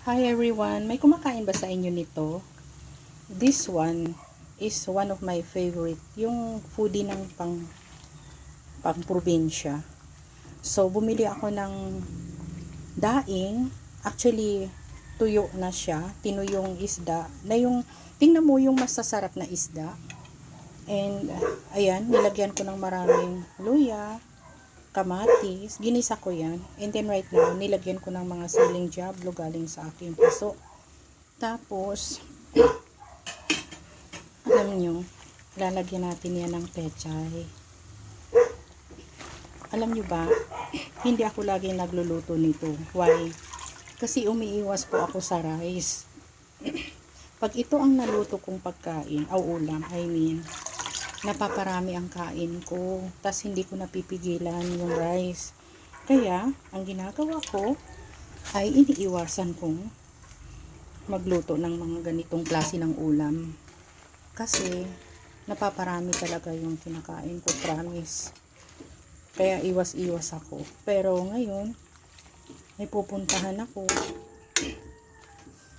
Hi everyone! May kumakain ba sa inyo nito? This one is one of my favorite. Yung foodie ng pang probinsya. So, bumili ako ng daing. Actually, tuyo na siya. Tinuyong isda. Na yung, tingnan mo yung masasarap na isda. And, ayan, nilagyan ko ng maraming luya, kamatis, ginisa ko yan. And then right now, nilagyan ko ng mga siling diablo galing sa aking puso. Tapos, alam nyo, lalagyan natin yan ng pechay. Alam nyo ba, hindi ako laging nagluluto nito. Why? Kasi umiiwas po ako sa rice. Pag ito ang naluto kong pagkain, o ulam, napaparami ang kain ko. Tas hindi ko napipigilan yung rice. Kaya, ang ginagawa ko ay iniiwasan kong magluto ng mga ganitong klase ng ulam. Kasi, napaparami talaga yung kinakain ko, promise. Kaya iwas-iwas ako. Pero ngayon, may pupuntahan ako.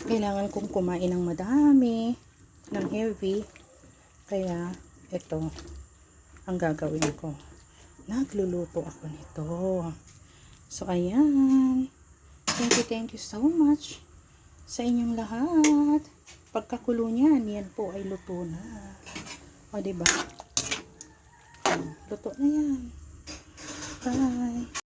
Kailangan kong kumain ng madami, ng heavy. Kaya, ito ang gagawin ko. Nagluluto ako nito. So, ayan. Thank you so much sa inyong lahat. Pagkakulo niyan, yan po ay luto na. O, diba? Luto na yan. Bye.